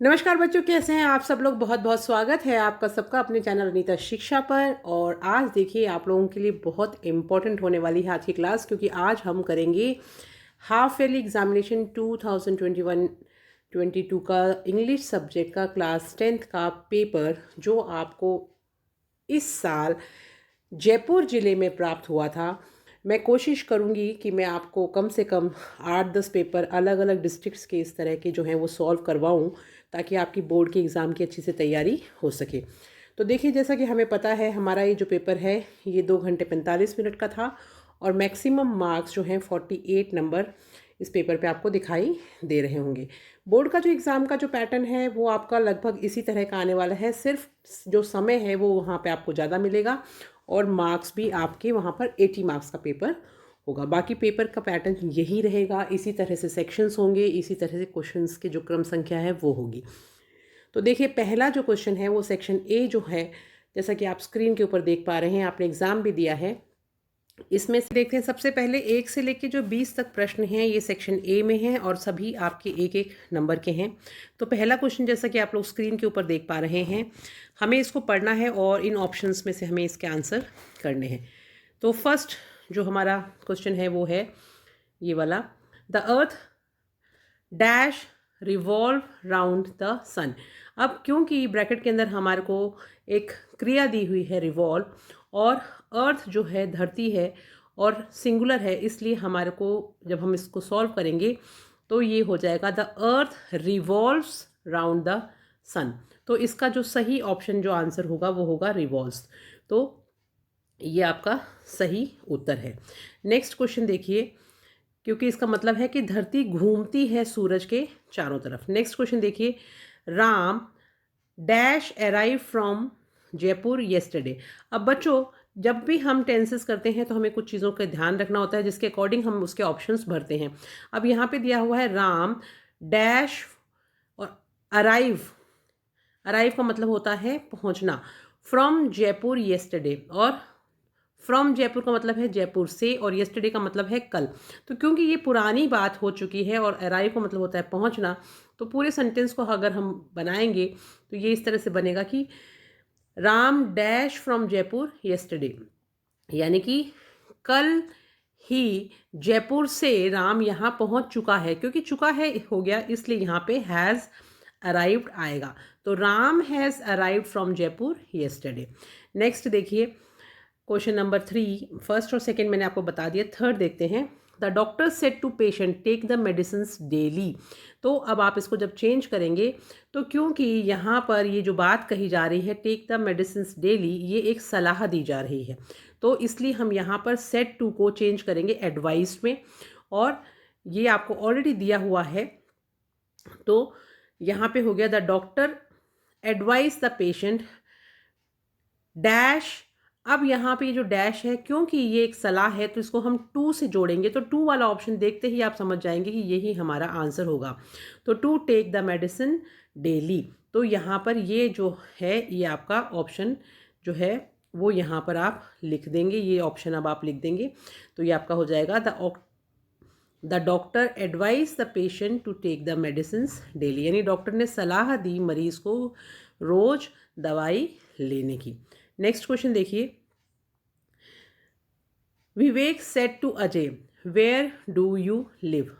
नमस्कार बच्चों, कैसे हैं आप सब लोग। बहुत बहुत स्वागत है आपका सबका अपने चैनल अनीता शिक्षा पर। और आज देखिए आप लोगों के लिए बहुत इम्पोर्टेंट होने वाली है आज की क्लास, क्योंकि आज हम करेंगे हाफ ईयरली एग्जामिनेशन 2021-22 का इंग्लिश सब्जेक्ट का क्लास 10th का पेपर, जो आपको इस साल जयपुर ज़िले में प्राप्त हुआ था। मैं कोशिश करूंगी कि मैं आपको कम से कम 8-10 पेपर अलग अलग डिस्ट्रिक्ट्स के इस तरह के जो हैं वो सॉल्व करवाऊं, ताकि आपकी बोर्ड के एग्ज़ाम की अच्छी से तैयारी हो सके। तो देखिए, जैसा कि हमें पता है, हमारा ये जो पेपर है ये 2 घंटे 45 मिनट का था, और मैक्सिमम मार्क्स जो हैं 48 नंबर इस पेपर पे आपको दिखाई दे रहे होंगे। बोर्ड का जो एग्ज़ाम का जो पैटर्न है वो आपका लगभग इसी तरह का आने वाला है, सिर्फ जो समय है वो वहाँ पे आपको ज़्यादा मिलेगा, और मार्क्स भी आपके वहाँ पर 80 मार्क्स का पेपर होगा। बाकी पेपर का पैटर्न यही रहेगा, इसी तरह से सेक्शंस होंगे, इसी तरह से क्वेश्चंस की जो क्रम संख्या है वो होगी। तो देखिए, पहला जो क्वेश्चन है वो सेक्शन ए जो है, जैसा कि आप स्क्रीन के ऊपर देख पा रहे हैं, आपने एग्ज़ाम भी दिया है। इसमें से देखते हैं, सबसे पहले 1 से लेकर जो 20 तक प्रश्न हैं ये सेक्शन ए में हैं, और सभी आपके एक एक नंबर के हैं। तो पहला क्वेश्चन, जैसा कि आप लोग स्क्रीन के ऊपर देख पा रहे हैं, हमें इसको पढ़ना है और इन ऑप्शंस में से हमें इसके आंसर करने हैं। तो फर्स्ट जो हमारा क्वेश्चन है वो है ये वाला, the earth dash revolve round the sun. अब क्योंकि ब्रैकेट के अंदर हमारे को एक क्रिया दी हुई है रिवॉल्व, और अर्थ जो है धरती है और सिंगुलर है, इसलिए हमारे को जब हम इसको सॉल्व करेंगे तो ये हो जाएगा the earth revolves round the sun. तो इसका जो सही ऑप्शन जो आंसर होगा वो होगा रिवॉल्व्स। तो ये आपका सही उत्तर है। नेक्स्ट क्वेश्चन देखिए, क्योंकि इसका मतलब है कि धरती घूमती है सूरज के चारों तरफ। नेक्स्ट क्वेश्चन देखिए, Ram dash arrive from Jaipur yesterday. अब बच्चों, जब भी हम टेंसेस करते हैं तो हमें कुछ चीज़ों का ध्यान रखना होता है, जिसके अकॉर्डिंग हम उसके ऑप्शंस भरते हैं। अब यहाँ पे दिया हुआ है राम डैश और अराइव। अराइव का मतलब होता है पहुँचना, फ्रॉम जयपुर येस्टरडे, और फ्रॉम जयपुर का मतलब है जयपुर से, और येस्टरडे का मतलब है कल। तो क्योंकि ये पुरानी बात हो चुकी है और अराइव का मतलब होता है पहुंचना, तो पूरे सेंटेंस को अगर हम बनाएंगे तो ये इस तरह से बनेगा कि Ram dash from Jaipur yesterday, यानी कि कल ही जयपुर से राम यहाँ पहुँच चुका है। क्योंकि चुका है हो गया, इसलिए यहाँ पे हैज़ अराइव्ड आएगा। तो Ram has arrived from Jaipur yesterday. Next देखिए, क्वेश्चन नंबर 3, फर्स्ट और सेकंड मैंने आपको बता दिया, थर्ड देखते हैं। The doctor said to patient take the medicine daily. तो अब आप इसको जब चेंज करेंगे, तो क्योंकि यहाँ पर ये जो बात कही जा रही है टेक द मेडिसिन डेली, ये एक सलाह दी जा रही है, तो इसलिए हम यहाँ पर सेड टू को चेंज करेंगे एडवाइस में, और ये आपको ऑलरेडी दिया हुआ है। तो यहाँ पे हो गया the doctor advice the patient dash. अब यहाँ पे ये जो डैश है, क्योंकि ये एक सलाह है तो इसको हम टू से जोड़ेंगे, तो टू वाला ऑप्शन देखते ही आप समझ जाएंगे कि यही हमारा आंसर होगा। तो to take the medicine daily, तो यहाँ पर ये जो है ये आपका ऑप्शन जो है वो यहाँ पर आप लिख देंगे, ये ऑप्शन अब आप लिख देंगे। तो ये आपका हो जाएगा the doctor advise the patient to take the medicine daily, यानी डॉक्टर ने सलाह दी मरीज को रोज दवाई लेने की। नेक्स्ट क्वेश्चन देखिए, Vivek said to Ajay where do you live.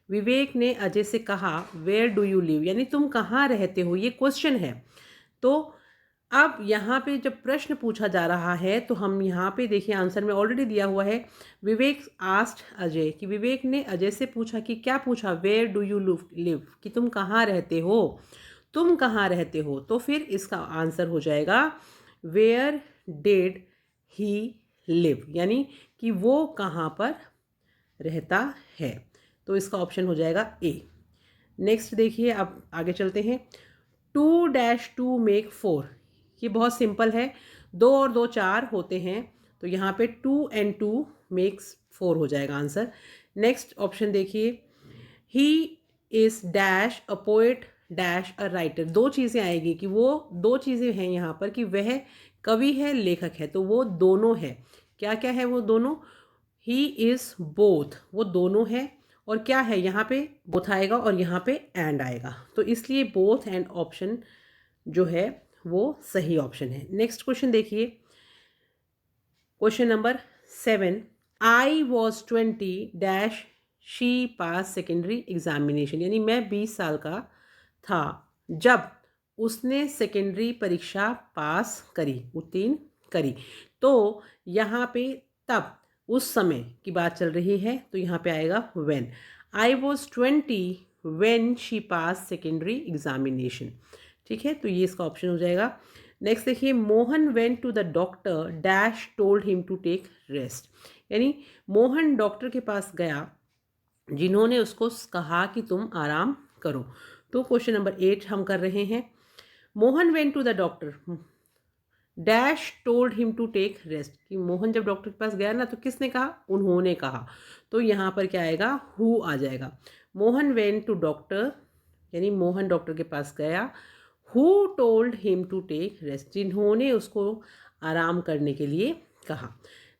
Vivek ने अजय से कहा वेयर डू यू लिव, यानी तुम कहाँ रहते हो, ये क्वेश्चन है। तो अब यहाँ पे जब प्रश्न पूछा जा रहा है तो हम यहाँ पे देखिए आंसर में ऑलरेडी दिया हुआ है, विवेक आस्क्ड अजय, कि विवेक ने अजय से पूछा कि क्या पूछा, वेयर डू यू लिव, कि तुम कहाँ रहते हो, तुम कहाँ रहते हो। तो फिर इसका आंसर हो जाएगा वेयर डिड ही लिव, यानी कि वो कहाँ पर रहता है। तो इसका ऑप्शन हो जाएगा ए। नेक्स्ट देखिए, अब आगे चलते हैं। 2-2 मेक 4, ये बहुत सिंपल है, 2 और 2 4 होते हैं, तो यहाँ पे 2 and 2 मेक्स 4 हो जाएगा आंसर। नेक्स्ट ऑप्शन देखिए, he is dash a poet dash a writer. दो चीज़ें आएगी कि वो दो चीज़ें हैं यहाँ पर, कि वह कवि है लेखक है, तो वो दोनों है। क्या क्या है वो दोनों, ही इज़ बोथ, वो दोनों है, और क्या है यहाँ पे बोथ आएगा और यहाँ पे एंड आएगा, तो इसलिए बोथ एंड ऑप्शन जो है वो सही ऑप्शन है। नेक्स्ट क्वेश्चन देखिए, question number 7, I was 20 dash she pass secondary examination, यानी मैं 20 साल का था जब उसने सेकेंडरी परीक्षा पास करी, उत्तीर्ण करी। तो यहाँ पे तब, उस समय की बात चल रही है, तो यहाँ पे आएगा when. I was 20 when she pass secondary examination. ठीक है, तो ये इसका ऑप्शन हो जाएगा। नेक्स्ट देखिए, Mohan went to the doctor dash told him to take rest, यानी मोहन डॉक्टर के पास गया जिन्होंने उसको कहा कि तुम आराम करो। तो क्वेश्चन नंबर 8 हम कर रहे हैं। Mohan went to the doctor dash told him to take rest, कि मोहन जब डॉक्टर के पास गया ना तो किसने कहा, उन्होंने कहा। तो यहाँ पर क्या आएगा, हु आ जाएगा। मोहन वेंट टू डॉक्टर, यानी मोहन डॉक्टर के पास गया। Who told him to take rest, जिन्होंने उसको आराम करने के लिए कहा।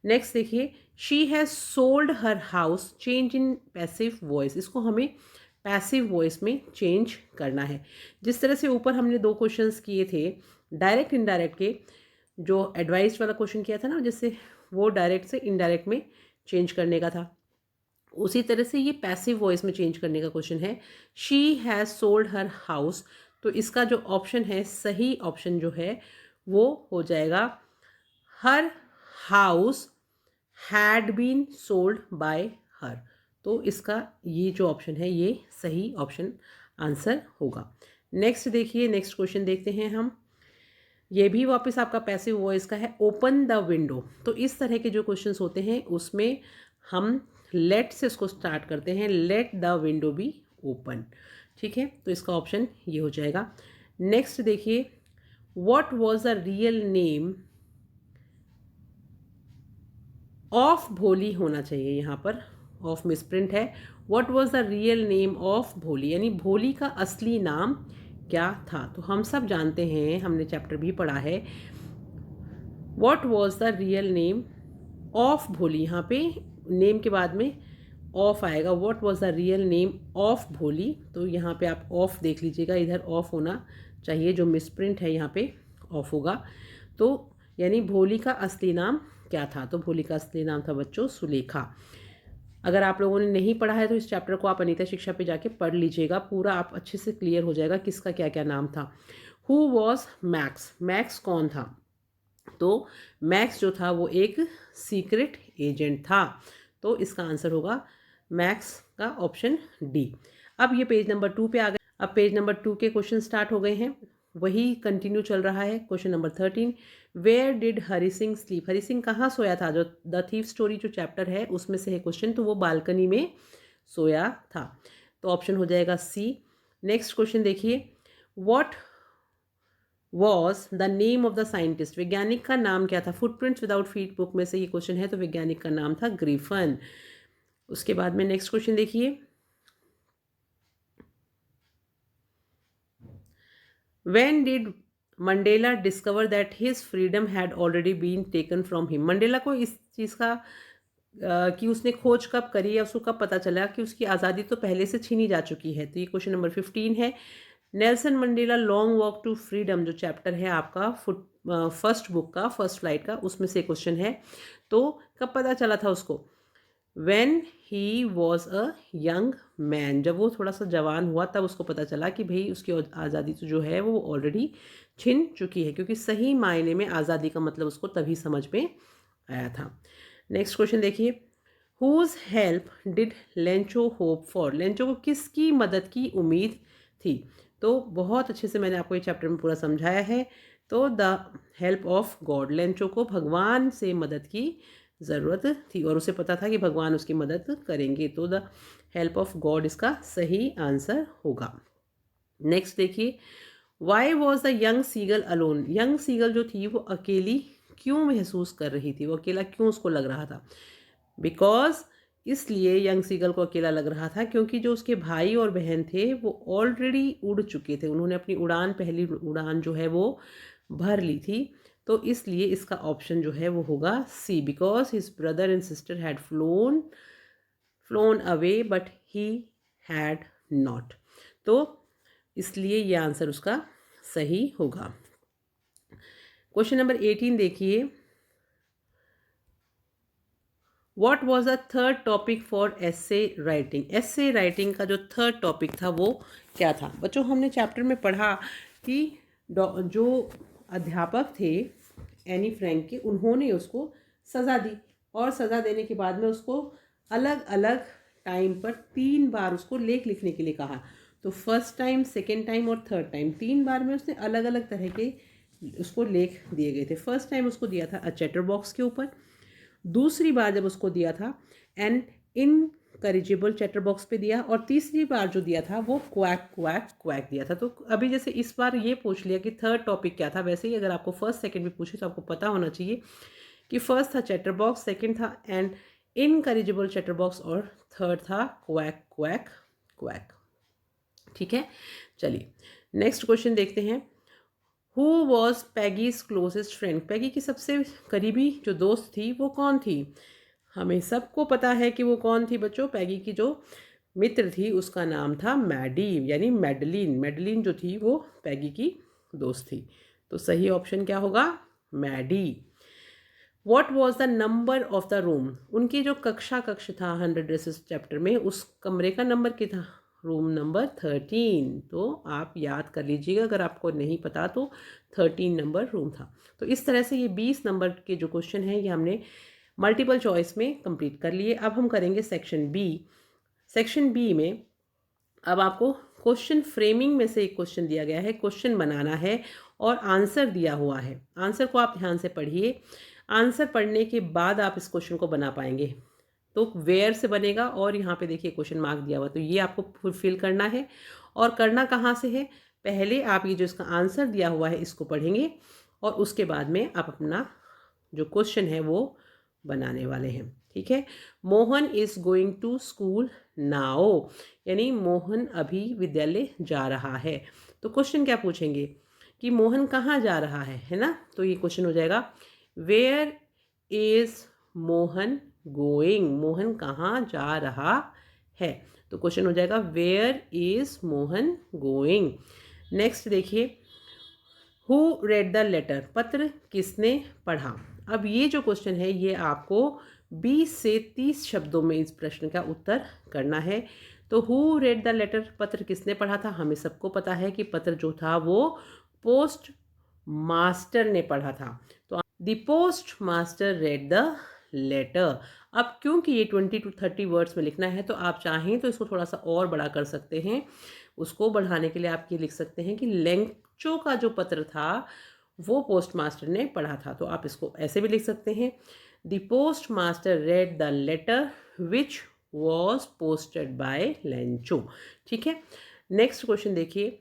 नेक्स्ट देखिए, she has sold her house, change in passive voice, इसको हमें पैसिव वॉइस में चेंज करना है। जिस तरह से ऊपर हमने 2 क्वेश्चंस किए थे डायरेक्ट इनडायरेक्ट के, जो एडवाइस वाला क्वेश्चन किया था ना, जिससे वो डायरेक्ट से इनडायरेक्ट में चेंज करने का था, उसी तरह से ये पैसिव वॉइस में चेंज करने का क्वेश्चन है। She has sold her house, तो इसका जो ऑप्शन है, सही ऑप्शन जो है वो हो जाएगा, her house had been sold by her. तो इसका ये जो ऑप्शन है ये सही ऑप्शन आंसर होगा। नेक्स्ट देखिए, नेक्स्ट क्वेश्चन देखते हैं हम। ये भी वापस आपका पैसिव वॉइस का है, ओपन द विंडो। तो इस तरह के जो क्वेश्चंस होते हैं उसमें हम लेट से उसको स्टार्ट करते हैं, let the window be open. ठीक है, तो इसका ऑप्शन ये हो जाएगा। नेक्स्ट देखिए, what was the real name of भोली होना चाहिए, यहाँ पर ऑफ मिसप्रिंट है। What was the real name of भोली, यानी भोली का असली नाम क्या था। तो हम सब जानते हैं, हमने चैप्टर भी पढ़ा है, what was the real name of भोली, यहाँ पे नेम के बाद में ऑफ आएगा। What was the real name of भोली, तो यहाँ पे आप ऑफ देख लीजिएगा, इधर ऑफ होना चाहिए, जो मिसप्रिंट है यहाँ पे ऑफ होगा। तो यानी भोली का असली नाम क्या था, तो भोली का असली नाम था बच्चों सुलेखा। अगर आप लोगों ने नहीं पढ़ा है तो इस चैप्टर को आप अनीता शिक्षा पे जाके पढ़ लीजिएगा, पूरा आप अच्छे से क्लियर हो जाएगा किसका क्या क्या नाम था। हु वॉज मैक्स, मैक्स कौन था, तो मैक्स जो था वो एक सीक्रेट एजेंट था। तो इसका आंसर होगा मैक्स का ऑप्शन डी। अब ये पेज नंबर 2 पे आ गए। अब पेज नंबर 2 के क्वेश्चन स्टार्ट हो गए हैं, वही कंटिन्यू चल रहा है। Question number 13, where did Hari Singh sleep, Hari Singh कहाँ सोया था, जो द थीफ स्टोरी जो चैप्टर है उसमें से है क्वेश्चन, तो वो बालकनी में सोया था। तो ऑप्शन हो जाएगा सी। नेक्स्ट क्वेश्चन देखिए, what was the name of the scientist, वैज्ञानिक का नाम क्या था। फुटप्रिंट्स विदाउट फीट बुक में से ये क्वेश्चन है, तो वैज्ञानिक का नाम था ग्रिफन। उसके बाद में नेक्स्ट क्वेश्चन देखिए, when did Mandela discover that his freedom had already been taken from him, Mandela को इस चीज़ का कि उसने खोज कब करी या उसको कब पता चला कि उसकी आज़ादी तो पहले से छीनी जा चुकी है। तो ये क्वेश्चन नंबर 15 है। Nelson Mandela long walk to freedom जो चैप्टर है आपका फर्स्ट बुक का, फर्स्ट फ्लाइट का, उसमें से क्वेश्चन है। तो कब पता चला था उसको, when he was a young man, जब वो थोड़ा सा जवान हुआ तब उसको पता चला कि भाई उसकी आज़ादी तो जो है वो ऑलरेडी छिन चुकी है, क्योंकि सही मायने में आज़ादी का मतलब उसको तभी समझ में आया था। नेक्स्ट क्वेश्चन देखिए, whose help did Lencho hope for, Lencho को किसकी मदद की उम्मीद थी। तो बहुत अच्छे से मैंने आपको ये चैप्टर में पूरा समझाया है। तो the help of God, Lencho को भगवान से मदद की ज़रूरत थी और उसे पता था कि भगवान उसकी मदद करेंगे, तो द हेल्प ऑफ गॉड इसका सही आंसर होगा। नेक्स्ट देखिए, why was the young seagull alone, young seagull जो थी वो अकेली क्यों महसूस कर रही थी, वो अकेला क्यों उसको लग रहा था। बिकॉज इसलिए यंग सीगल को अकेला लग रहा था क्योंकि जो उसके भाई और बहन थे वो ऑलरेडी उड़ चुके थे, उन्होंने अपनी उड़ान, पहली उड़ान जो है वो भर ली थी। तो इसलिए इसका ऑप्शन जो है वो होगा C, because his brother and sister had flown away but he had not. तो इसलिए ये आंसर उसका सही होगा। क्वेश्चन नंबर 18 देखिए, what was the third topic for essay writing. Essay writing का जो थर्ड टॉपिक था वो क्या था? बच्चों, हमने चैप्टर में पढ़ा कि जो अध्यापक थे एनी फ्रैंक के, उन्होंने उसको सज़ा दी और सज़ा देने के बाद में उसको अलग अलग टाइम पर 3 बार उसको लेख लिखने के लिए कहा। तो फर्स्ट टाइम, सेकेंड टाइम और थर्ड टाइम 3 बार में उसने अलग अलग तरह के उसको लेख दिए गए थे। फर्स्ट टाइम उसको दिया था अ चैटर बॉक्स के ऊपर, दूसरी बार जब उसको दिया था एन इनकरेजिबल चैटर बॉक्स पे दिया, और तीसरी बार जो दिया था वो क्वैक क्वैक क्वैक दिया था। तो अभी जैसे इस बार ये पूछ लिया कि थर्ड टॉपिक क्या था, वैसे ही अगर आपको फर्स्ट सेकंड भी पूछे तो आपको पता होना चाहिए कि फर्स्ट था चैटर बॉक्स, सेकंड था एन इनकरेजिबल चैटर बॉक्स और थर्ड था क्वैक क्वैक क्वैक। ठीक है, चलिए नेक्स्ट क्वेश्चन देखते हैं। Who was Peggy's closest friend. Peggy की सबसे करीबी जो दोस्त थी वो कौन थी? हमें सबको पता है कि वो कौन थी बच्चों। पैगी की जो मित्र थी उसका नाम था मैडी, यानी मैडलिन। मैडलिन जो थी वो पैगी की दोस्त थी। तो सही ऑप्शन क्या होगा? मैडी। What was the number of the room. उनकी जो कक्ष था 100 ड्रेसेस चैप्टर में, उस कमरे का नंबर कितना? Room number 13। तो आप याद कर लीजिएगा, अगर आपको नहीं पता तो 13 नंबर रूम था। तो इस तरह से ये 20 नंबर के जो क्वेश्चन हैं ये हमने मल्टीपल चॉइस में कंप्लीट कर लिए। अब हम करेंगे सेक्शन बी। सेक्शन बी में अब आपको क्वेश्चन फ्रेमिंग में से एक क्वेश्चन दिया गया है, क्वेश्चन बनाना है और आंसर दिया हुआ है। आंसर को आप ध्यान से पढ़िए, आंसर पढ़ने के बाद आप इस क्वेश्चन को बना पाएंगे। तो वेयर से बनेगा और यहाँ पे देखिए क्वेश्चन मार्क दिया हुआ, तो ये आपको फुलफिल करना है। और करना कहाँ से है? पहले आप ये जो इसका आंसर दिया हुआ है इसको पढ़ेंगे और उसके बाद में आप अपना जो क्वेश्चन है वो बनाने वाले हैं। ठीक है, Mohan is going to school now, यानी मोहन अभी विद्यालय जा रहा है। तो क्वेश्चन क्या पूछेंगे कि मोहन कहाँ जा रहा है ना? तो ये क्वेश्चन हो जाएगा where is Mohan going. Mohan कहाँ जा रहा है? तो क्वेश्चन हो जाएगा where is Mohan going. Next देखिए, हु रेड द लेटर। पत्र किसने पढ़ा। अब ये जो क्वेश्चन है ये आपको 20 से 30 शब्दों में इस प्रश्न का उत्तर करना है। तो हु रेड द लेटर, पत्र किसने पढ़ा था? हमें सबको पता है कि पत्र जो था वो पोस्ट मास्टर ने पढ़ा था। तो the post master read the letter. अब क्योंकि ये 20 to 30 वर्ड्स में लिखना है तो आप चाहें तो इसको थोड़ा सा और बड़ा कर सकते हैं। उसको बढ़ाने के लिए आप ये लिख सकते हैं कि लेंचो का जो पत्र था वो पोस्ट मास्टर ने पढ़ा था। तो आप इसको ऐसे भी लिख सकते हैं, the post master read the letter which was posted by Lencho. ठीक है, नेक्स्ट क्वेश्चन देखिए,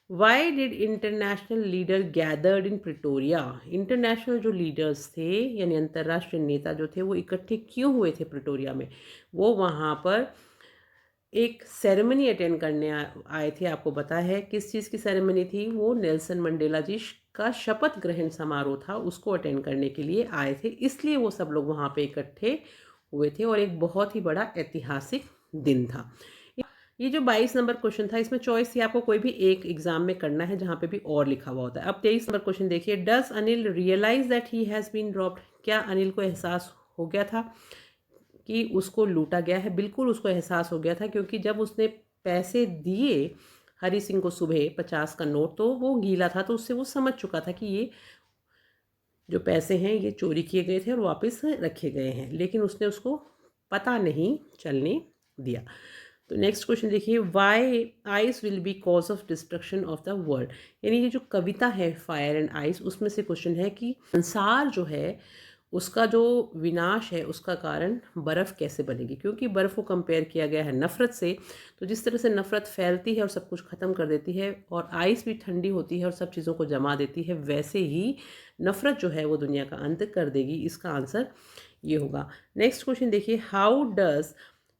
why did international leader gathered in Pretoria. International जो लीडर्स थे यानी अंतर्राष्ट्रीय नेता जो थे वो इकट्ठे क्यों हुए थे प्रिटोरिया में? वो वहाँ पर एक सेरेमनी अटेंड करने आए थे। आपको पता है किस चीज़ की सेरेमनी थी? वो नेल्सन मंडेला जी का शपथ ग्रहण समारोह था, उसको अटेंड करने के लिए आए थे, इसलिए वो सब लोग वहाँ पे इकट्ठे हुए थे और एक बहुत ही बड़ा ऐतिहासिक दिन था। ये जो 22 नंबर क्वेश्चन था इसमें चॉइस थी, आपको कोई भी एक एग्जाम में करना है जहाँ पे भी और लिखा हुआ होता है। अब 23 नंबर क्वेश्चन देखिए, does Anil realise that he has been robbed. क्या अनिल को एहसास हो गया था कि उसको लूटा गया है? बिल्कुल उसको एहसास हो गया था, क्योंकि जब उसने पैसे दिए हरी सिंह को सुबह 50 का नोट, तो वो गीला था, तो उससे वो समझ चुका था कि ये जो पैसे हैं ये चोरी किए गए थे और वापस रखे गए हैं, लेकिन उसने उसको पता नहीं चलने दिया। तो नेक्स्ट क्वेश्चन देखिए, why ice will be cause of destruction of the world. यानी ये जो कविता है फायर एंड आइस, उसमें से क्वेश्चन है कि संसार जो है उसका जो विनाश है उसका कारण बर्फ़ कैसे बनेगी, क्योंकि बर्फ़ को कंपेयर किया गया है नफ़रत से। तो जिस तरह से नफ़रत फैलती है और सब कुछ ख़त्म कर देती है और आइस भी ठंडी होती है और सब चीज़ों को जमा देती है, वैसे ही नफ़रत जो है वो दुनिया का अंत कर देगी। इसका आंसर ये होगा। नेक्स्ट क्वेश्चन देखिए, how does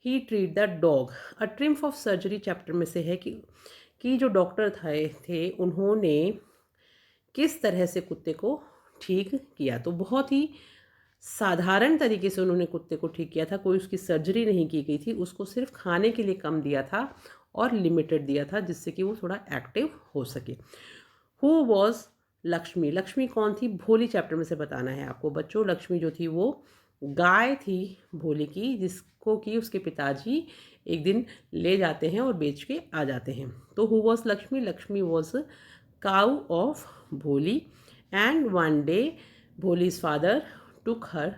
he treat the dog. A triumph of surgery chapter में से है कि जो डॉक्टर थे उन्होंने किस तरह से कुत्ते को ठीक किया। तो बहुत ही साधारण तरीके से उन्होंने कुत्ते को ठीक किया था, कोई उसकी सर्जरी नहीं की गई थी, उसको सिर्फ खाने के लिए कम दिया था और लिमिटेड दिया था जिससे कि वो थोड़ा एक्टिव हो सके। Who was Lakshmi? लक्ष्मी कौन थी? भोली चैप्टर में से बताना है आपको बच्चों। लक्ष्मी जो थी वो गाय थी भोली की, जिसको कि उसके पिताजी एक दिन ले जाते हैं और बेच के आ जाते हैं। तो who was Lakshmi? Lakshmi was cow of Bholi and one day Bholi's father took her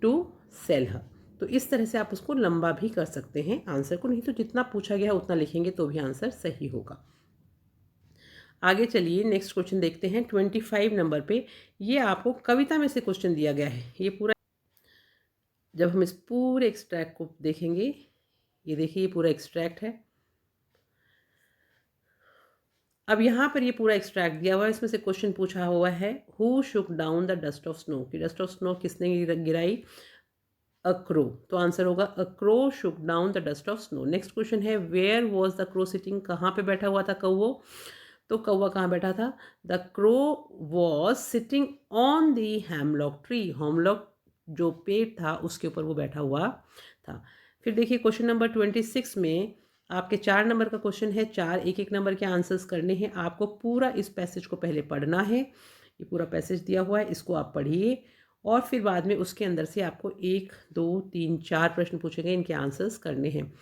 to sell her. तो इस तरह से आप उसको लंबा भी कर सकते हैं आंसर को, नहीं तो जितना पूछा गया है उतना लिखेंगे तो भी आंसर सही होगा। आगे चलिए नेक्स्ट क्वेश्चन देखते हैं 25 नंबर पे। ये आपको कविता में से क्वेश्चन दिया गया है। ये पूरा, जब हम इस पूरे एक्सट्रैक्ट को देखेंगे, ये देखिए ये पूरा एक्सट्रैक्ट है। अब यहाँ पर ये पूरा एक्सट्रैक्ट दिया हुआ है, इसमें से क्वेश्चन पूछा हुआ है who shook down the dust of snow, कि डस्ट ऑफ स्नो किसने गिराई? A crow. तो आंसर होगा a crow shook down the dust of snow. Next question है where was the crow sitting, कहाँ पे बैठा हुआ था कौवो? तो कौवा कहाँ बैठा था? The crow was sitting on the hemlock tree, hemlock जो पेड़ था उसके ऊपर वो बैठा हुआ था। फिर देखिए क्वेश्चन नंबर 26 में आपके 4 नंबर का क्वेश्चन है। 4 एक एक नंबर के आंसर्स करने हैं आपको। पूरा इस पैसेज को पहले पढ़ना है, ये पूरा पैसेज दिया हुआ है, इसको आप पढ़िए और फिर बाद में उसके अंदर से आपको 1 2 3 4 प्रश्न पूछेंगे, इनके आंसर्स करने हैं।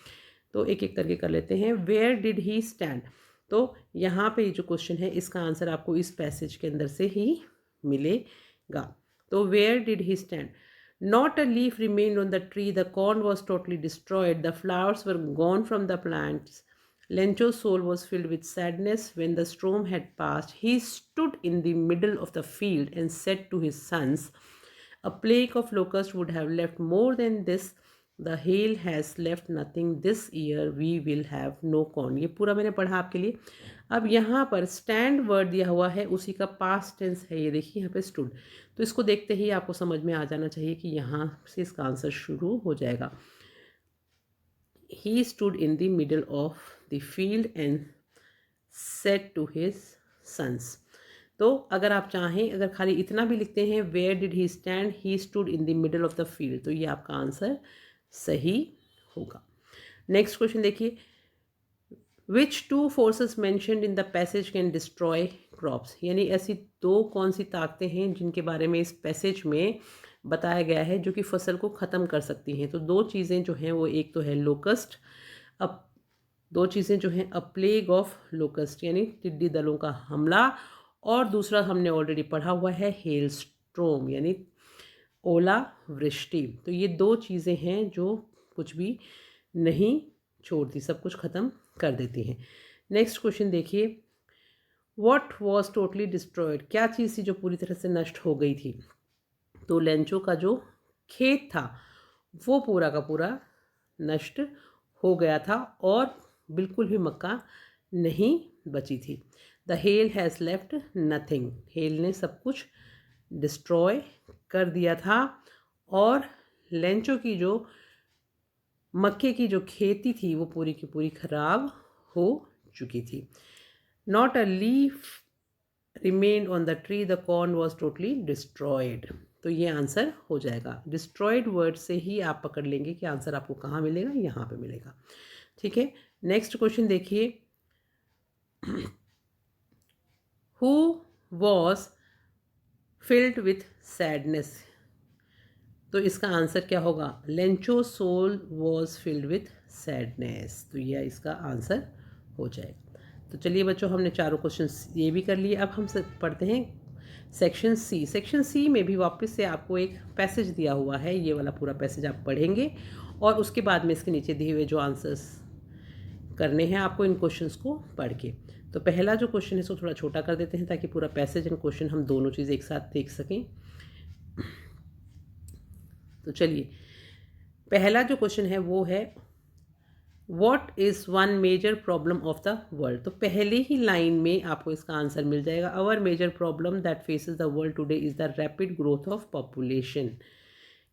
तो एक एक करके कर लेते हैं। Where did he stand? तो यहाँ पे जो क्वेश्चन है इसका आंसर आपको इस पैसेज के अंदर से ही मिलेगा। तो where did he stand? Not a leaf remained on the tree, the corn was totally destroyed, the flowers were gone from the plants. Lencho's soul was filled with sadness when the storm had passed. He stood in the middle of the field and said to his sons, a plague of locusts would have left more than this. The hail has left nothing. This year we will have no corn. ये पूरा मैंने पढ़ा आपके लिए। अब यहाँ पर stand word दिया हुआ है, उसी का पास्ट टेंस है। ये देखिए यहाँ पे स्टूड, तो इसको देखते ही आपको समझ में आ जाना चाहिए कि यहाँ से इसका आंसर शुरू हो जाएगा। He stood in the middle of the field and said to his sons. तो अगर आप चाहें, अगर खाली इतना भी लिखते हैं where did he stand, he stood in the middle of the field, तो ये आपका आंसर सही होगा। नेक्स्ट क्वेश्चन देखिए, which two forces mentioned in the passage can destroy crops, यानी ऐसी दो कौन सी ताकतें हैं जिनके बारे में इस पैसेज में बताया गया है जो कि फसल को ख़त्म कर सकती हैं। तो दो चीज़ें जो हैं वो, एक तो है लोकस्ट, अब दो चीज़ें जो हैं अ प्लेग ऑफ लोकस्ट यानी टिड्डी दलों का हमला, और दूसरा हमने ऑलरेडी पढ़ा हुआ है हेल स्ट्रोम यानी ओला वृष्टि। तो ये दो चीज़ें हैं जो कुछ भी नहीं छोड़ती, सब कुछ ख़त्म कर देती हैं। नेक्स्ट क्वेश्चन देखिए, व्हाट वाज टोटली डिस्ट्रॉयड, क्या चीज़ थी जो पूरी तरह से नष्ट हो गई थी? तो लेंचो का जो खेत था वो पूरा का पूरा नष्ट हो गया था और बिल्कुल भी मक्का नहीं बची थी। The hell has left nothing, hello ने सब कुछ डिस्ट्रॉय कर दिया था और लेंचो की जो मक्के की जो खेती थी वो पूरी की पूरी खराब हो चुकी थी। Not a leaf remained on the tree, the corn was totally destroyed. तो ये आंसर हो जाएगा। डिस्ट्रॉयड वर्ड से ही आप पकड़ लेंगे कि आंसर आपको कहाँ मिलेगा, यहाँ पे मिलेगा। ठीक है, नेक्स्ट क्वेश्चन देखिए, who was filled with sadness, तो इसका आंसर क्या होगा? Lencho soul was filled with sadness, तो यह इसका आंसर हो जाएगा। तो चलिए बच्चों, हमने चारों क्वेश्चन ये भी कर लिए। अब हम पढ़ते हैं सेक्शन सी। सेक्शन सी में भी वापस से आपको एक पैसेज दिया हुआ है, ये वाला पूरा पैसेज आप पढ़ेंगे और उसके बाद में इसके नीचे दिए हुए जो आंसर्स करने हैं आपको इन क्वेश्चंस को पढ़ के। तो पहला जो क्वेश्चन है इसको थोड़ा छोटा कर देते हैं ताकि पूरा पैसेज एंड क्वेश्चन हम दोनों चीज़ एक साथ देख सकें। तो चलिए, पहला जो क्वेश्चन है वो है what is one major problem of the world. तो पहले ही लाइन में आपको इसका आंसर मिल जाएगा। Our major problem that faces the world today is the rapid growth of population,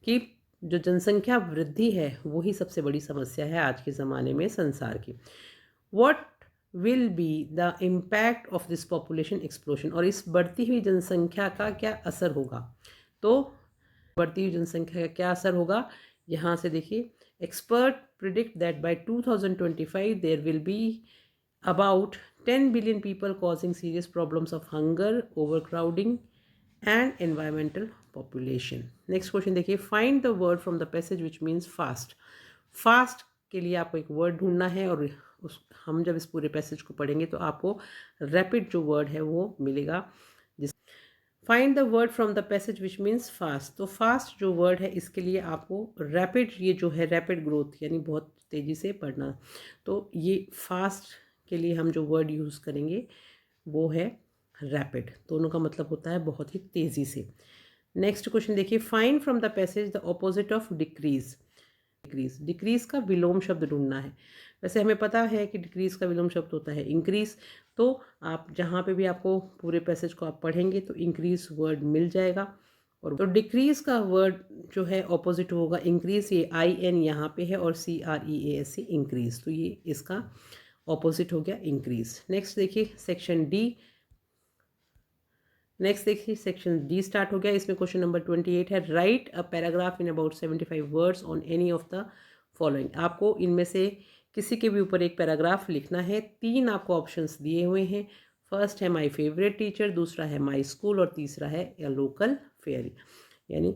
कि जो जनसंख्या वृद्धि है वही सबसे बड़ी समस्या है आज के ज़माने में संसार की। What will be the impact of this population explosion, और इस बढ़ती हुई जनसंख्या का क्या असर होगा? तो बढ़ती हुई जनसंख्या का क्या असर होगा, यहाँ से देखिए, expert predict that by 2025 there will be about 10 billion people causing serious problems of hunger, overcrowding and environmental population. Next question देखिए, find the word from the passage which means fast. fast के लिए आपको एक word ढूंढना है और हम जब इस पूरे पैसेज को पढ़ेंगे तो आपको रैपिड जो वर्ड है वो मिलेगा। Find the word from the passage which means fast. तो फास्ट जो वर्ड है इसके लिए आपको रैपिड, ये जो है रैपिड ग्रोथ यानी बहुत तेज़ी से पढ़ना। तो ये फास्ट के लिए हम जो वर्ड यूज़ करेंगे वो है रैपिड। दोनों का मतलब होता है बहुत ही तेज़ी से। नेक्स्ट क्वेश्चन देखिए, find from the passage the opposite of decrease. Decrease का विलोम शब्द ढूंढना है। वैसे हमें पता है कि डिक्रीज का विलोम शब्द होता है इंक्रीज, तो आप जहाँ पे भी आपको पूरे पैसेज को आप पढ़ेंगे तो इंक्रीज वर्ड मिल जाएगा। और तो डिक्रीज का वर्ड जो है ऑपोजिट होगा इंक्रीज, ये IN यहाँ पे है और CREAS से इंक्रीज, तो ये इसका ऑपोजिट हो गया इंक्रीज। नेक्स्ट देखिए सेक्शन डी स्टार्ट हो गया। इसमें क्वेश्चन नंबर 28 है, right a paragraph in about 75 words on any of the following. आपको इनमें से किसी के भी ऊपर एक पैराग्राफ लिखना है। 3 आपको ऑप्शंस दिए हुए हैं। फर्स्ट है माय फेवरेट टीचर, दूसरा है माय स्कूल और तीसरा है अ लोकल फेयर, यानी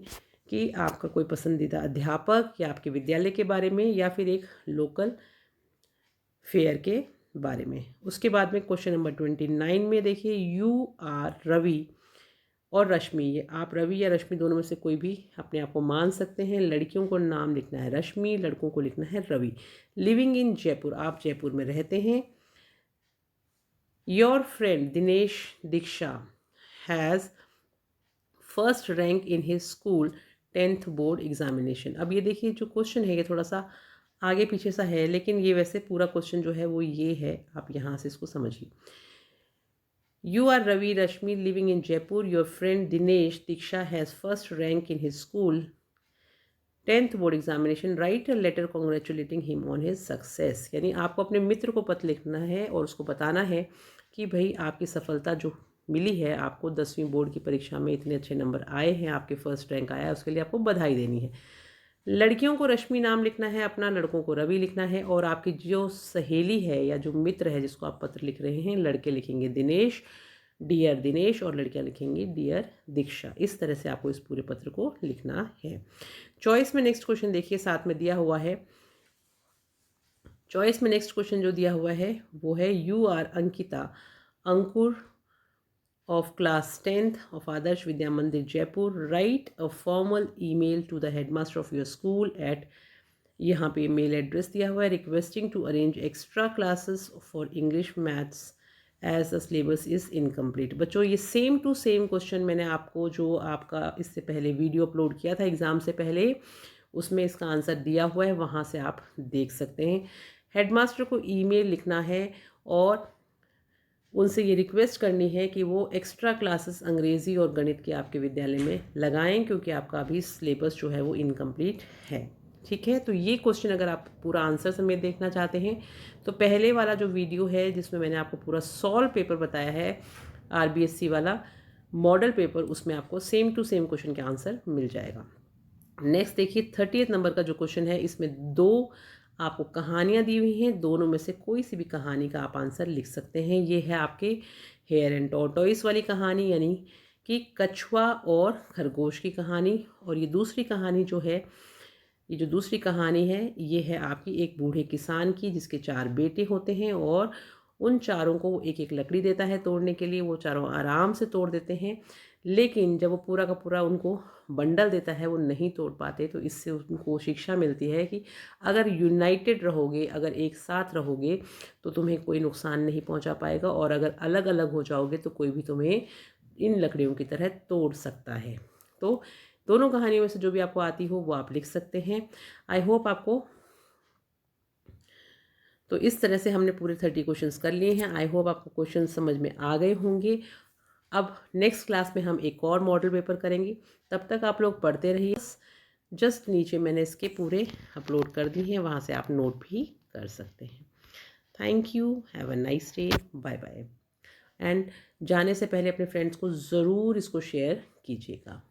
कि आपका कोई पसंदीदा अध्यापक या आपके विद्यालय के बारे में या फिर एक लोकल फेयर के बारे में। उसके बाद में क्वेश्चन नंबर 29 में देखिए, यू आर रवि और रश्मि, ये आप रवि या रश्मि दोनों में से कोई भी अपने आप को मान सकते हैं। लड़कियों को नाम लिखना है रश्मि, लड़कों को लिखना है रवि। लिविंग इन जयपुर, आप जयपुर में रहते हैं। Your friend Dinesh Diksha has first rank in his school 10th board examination. अब ये देखिए जो क्वेश्चन है ये थोड़ा सा आगे पीछे सा है, लेकिन ये वैसे पूरा क्वेश्चन जो है वो ये है, आप यहाँ से इसको समझिए। You are Ravi Rashmi living in Jaipur. Your friend Dinesh Diksha has first rank in his school 10th board examination. Write a letter congratulating him on his success. यानी आपको अपने मित्र को पत्र लिखना है और उसको बताना है कि भाई आपकी सफलता जो मिली है, आपको 10वीं बोर्ड की परीक्षा में इतने अच्छे नंबर आए हैं, आपके फर्स्ट रैंक आया है, उसके लिए आपको बधाई देनी है। लड़कियों को रश्मि नाम लिखना है अपना, लड़कों को रवि लिखना है, और आपकी जो सहेली है या जो मित्र है जिसको आप पत्र लिख रहे हैं, लड़के लिखेंगे दिनेश, डियर दिनेश, और लड़कियां लिखेंगी डियर दीक्षा। इस तरह से आपको इस पूरे पत्र को लिखना है। चॉइस में नेक्स्ट क्वेश्चन देखिए साथ में दिया हुआ है। चॉइस में नेक्स्ट क्वेश्चन जो दिया हुआ है वो है, you are Ankita Ankur of class 10th of Adarsh Vidya Mandir Jaipur. Write a formal email to the headmaster of your school at, यहाँ पे मेल एड्रेस दिया हुआ है, requesting to arrange extra classes for English maths as the syllabus is incomplete. बच्चों ये same to same question मैंने आपको जो आपका इससे पहले वीडियो अपलोड किया था एग्ज़ाम से पहले, उसमें इसका आंसर दिया हुआ है, वहाँ से आप देख सकते हैं। हेडमास्टर को ईमेल लिखना है और उनसे ये रिक्वेस्ट करनी है कि वो एक्स्ट्रा क्लासेस अंग्रेज़ी और गणित के आपके विद्यालय में लगाएं, क्योंकि आपका अभी सिलेबस जो है वो इनकम्प्लीट है। ठीक है, तो ये क्वेश्चन अगर आप पूरा आंसर समेत देखना चाहते हैं तो पहले वाला जो वीडियो है जिसमें मैंने आपको पूरा सॉल्व पेपर बताया है, RBSC वाला मॉडल पेपर, उसमें आपको सेम टू सेम क्वेश्चन के आंसर मिल जाएगा। नेक्स्ट देखिए 30th नंबर का जो क्वेश्चन है, इसमें 2 आपको कहानियाँ दी हुई हैं, दोनों में से कोई सी भी कहानी का आप आंसर लिख सकते हैं। ये है आपके हेयर एंड टॉर्टोइस वाली कहानी, यानी कि कछुआ और खरगोश की कहानी। और ये दूसरी कहानी जो है, ये जो दूसरी कहानी है ये है आपकी एक बूढ़े किसान की जिसके 4 बेटे होते हैं और उन चारों को एक एक लकड़ी देता है तोड़ने के लिए। वो चारों आराम से तोड़ देते हैं, लेकिन जब वो पूरा का पूरा उनको बंडल देता है वो नहीं तोड़ पाते। तो इससे उनको शिक्षा मिलती है कि अगर यूनाइटेड रहोगे, अगर एक साथ रहोगे तो तुम्हें कोई नुकसान नहीं पहुंचा पाएगा, और अगर अलग अलग हो जाओगे तो कोई भी तुम्हें इन लकड़ियों की तरह तोड़ सकता है। तो दोनों कहानियों में से जो भी आपको आती हो वो आप लिख सकते हैं। आई होप आपको, तो इस तरह से हमने पूरे 30 क्वेश्चंस कर लिए हैं। आई होप आपको क्वेश्चन समझ में आ गए होंगे। अब नेक्स्ट क्लास में हम एक और मॉडल पेपर करेंगे, तब तक आप लोग पढ़ते रहिए। जस्ट नीचे मैंने इसके पूरे अपलोड कर दिए हैं, वहाँ से आप नोट भी कर सकते हैं। Thank you, have a nice day, bye bye. And जाने से पहले अपने फ्रेंड्स को ज़रूर इसको शेयर कीजिएगा।